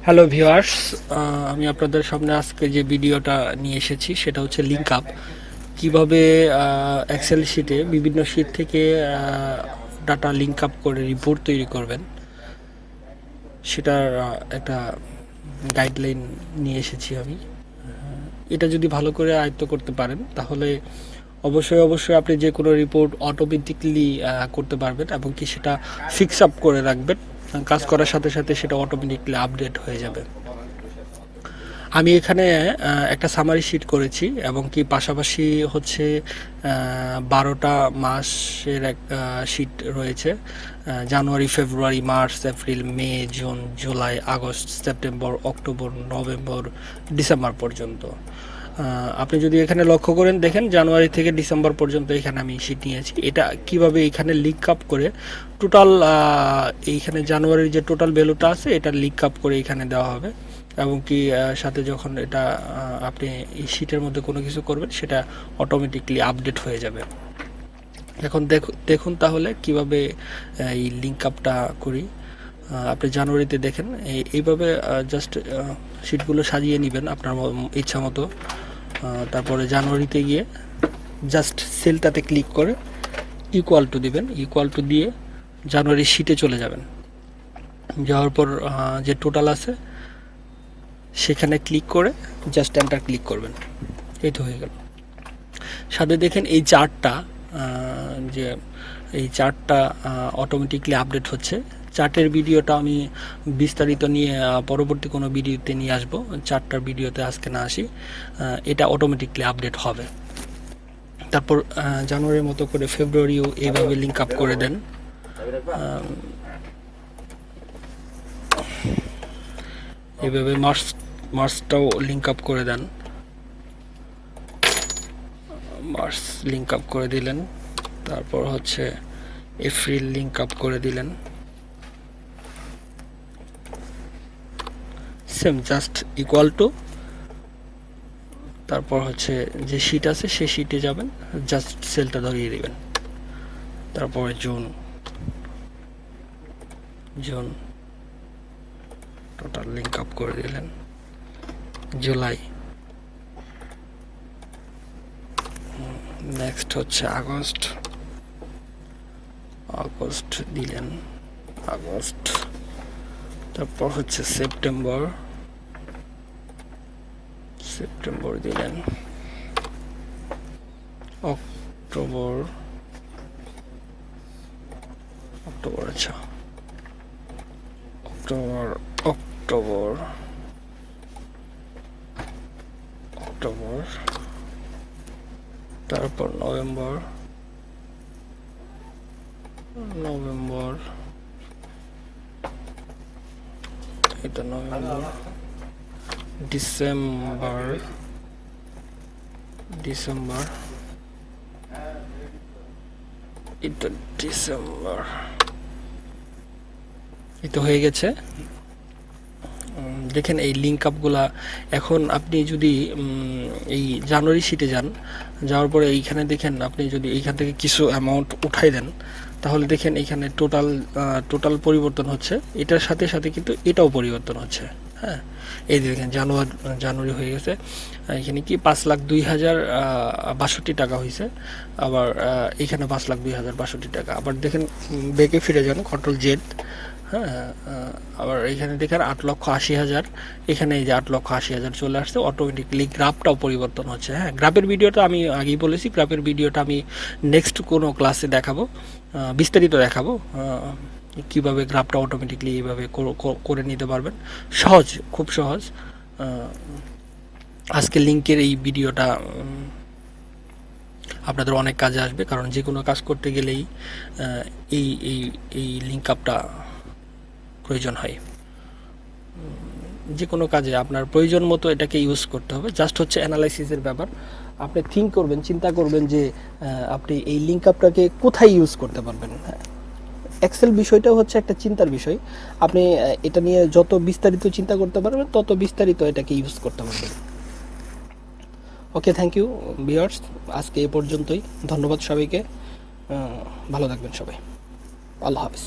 Hello viewers, আমি আপনাদের সামনে আজকে যে ভিডিওটা নিয়ে এসেছি সেটা হচ্ছে লিঙ্ক আপ। কীভাবে এক্সেল শিটে বিভিন্ন শিট থেকে ডাটা লিঙ্ক আপ করে রিপোর্ট তৈরি করবেন সেটার একটা গাইডলাইন নিয়ে এসেছি আমি। এটা যদি ভালো করে আয়ত্ত করতে পারেন তাহলে অবশ্যই আপনি যে কোনো রিপোর্ট অটোমেটিকলি করতে পারবেন এবং কি সেটা ফিক্স আপ করে রাখবেন। কাজ করার সাথে সাথে সেটা অটোমেটিকলি আপডেট হয়ে যাবে। আমি এখানে একটা সামারি শিট করেছি এবং কি পাশাপাশি হচ্ছে 12টা মাসের এক শিট রয়েছে। January, February, March, April, May, June, July, August, September, October, November, December পর্যন্ত। আপনি যদি এখানে লক্ষ্য করেন দেখেন জানুয়ারি থেকে ডিসেম্বর পর্যন্ত এখানে আমি শিট নিয়েছি। এটা কিভাবে এখানে লিঙ্ক আপ করে টোটাল এইখানে জানুয়ারির যে টোটাল ভ্যালুটা আছে এটা লিঙ্ক আপ করে এখানে দেওয়া হবে এবং কি সাথে যখন এটা আপনি এই শিটের মধ্যে কোনো কিছু করবেন সেটা অটোমেটিকলি আপডেট হয়ে যাবে। এখন দেখুন তাহলে কিভাবে এই লিঙ্ক আপটা করি। আপনি জানুয়ারিতে দেখেন এইভাবে জাস্ট শিটগুলো সাজিয়ে নেবেন আপনার ইচ্ছা মতো। তারপরে জানুয়ারিতে গিয়ে জাস্ট সেলটাতে ক্লিক করে ইকুয়াল টু দিবেন, ইকুয়াল টু দিয়ে জানুয়ারির শিটে চলে যাবেন। যাওয়ার পর যে টোটাল আছে সেখানে ক্লিক করে জাস্ট এন্টার ক্লিক করবেন। এই তো হয়ে গেল। সাথে দেখেন এই চার্টটা, যে এই চার্টটা অটোমেটিকলি আপডেট হচ্ছে। চার্টের ভিডিওটা আমি বিস্তারিত নিয়ে পরবর্তী কোনো ভিডিওতে নিয়ে আসবো। চার্টটার ভিডিওতে আজকে না আসি, এটা অটোমেটিকলি আপডেট হবে। তারপর জানুয়ারির মতো করে ফেব্রুয়ারিও এইভাবে লিঙ্ক আপ করে দেন। এইভাবে মার্চটাও লিঙ্ক আপ করে দেন। মার্চ লিঙ্ক আপ করে দিলেন। তারপর হচ্ছে এপ্রিল লিঙ্ক আপ করে দিলেন। সেম জাস্ট ইকুয়াল টু, তারপর হচ্ছে যে শিট আছে সেই শিটে যাবেন, জাস্ট সেলটা ধরিয়ে দিবেন। তারপরে জুন টোটাল লিঙ্ক আপ করে দিলেন। জুলাই, নেক্সট হচ্ছে আগস্ট দিলেন, আগস্ট। তারপর হচ্ছে সেপ্টেম্বর দিলেন। অক্টোবর, আচ্ছা অক্টোবর। তারপর নভেম্বর, এটা নভেম্বর। ডিসেম্বর, এটা ডিসেম্বর। এই তো হয়ে গেছে। দেখেন এই লিঙ্ক আপগুলা। এখন আপনি যদি এই জানুয়ারি শিটে যাওয়ার পরে এইখানে দেখেন, আপনি যদি এইখান থেকে কিছু অ্যামাউন্ট উঠাই দেন তাহলে দেখেন এইখানে টোটাল পরিবর্তন হচ্ছে। এটার সাথে সাথে কিন্তু এটাও পরিবর্তন হচ্ছে। হ্যাঁ, এই দেখেন জানুয়ারি হয়ে গেছে। এখানে কি 5,02,062 টাকা হয়েছে। আবার এখানে 5,02,062 টাকা। আবার দেখেন ব্যাকে ফিরে যান, কন্ট্রোল জেড। হ্যাঁ, আবার এখানে দেখেন 8,80,000। এখানে এই যে 8,80,000 চলে আসছে। অটোমেটিকলি গ্রাফটাও পরিবর্তন হচ্ছে। হ্যাঁ, গ্রাফের ভিডিওটা আমি আগেই বলেছি, গ্রাফের ভিডিওটা আমি নেক্সট কোনো ক্লাসে দেখাবো, বিস্তারিত দেখাবো কীভাবে গ্রাফটা অটোমেটিকলি এইভাবে করে নিতে পারবেন। খুব সহজ। আজকে লিঙ্কের এই ভিডিওটা আপনাদের অনেক কাজে আসবে, কারণ যে কোনো কাজ করতে গেলেই এই এই এই লিঙ্ক আপটা প্রয়োজন হয়। যে কোনো কাজে আপনার প্রয়োজন মতো এটাকে ইউজ করতে হবে। জাস্ট হচ্ছে অ্যানালাইসিসের ব্যাপার। আপনি চিন্তা করবেন যে আপনি এই লিঙ্ক আপটাকে কোথায় ইউজ করতে পারবেন। এক্সেল বিষয়টাও হচ্ছে একটা চিন্তার বিষয়। আপনি এটা নিয়ে যত বিস্তারিত চিন্তা করতে পারবেন তত বিস্তারিত এটাকে ইউজ করতে পারবেন। ওকে, থ্যাংক ইউ ভিউয়ার্স, আজকে এ পর্যন্তই। ধন্যবাদ সবাইকে। ভালো থাকবেন সবাই। আল্লাহ হাফিজ।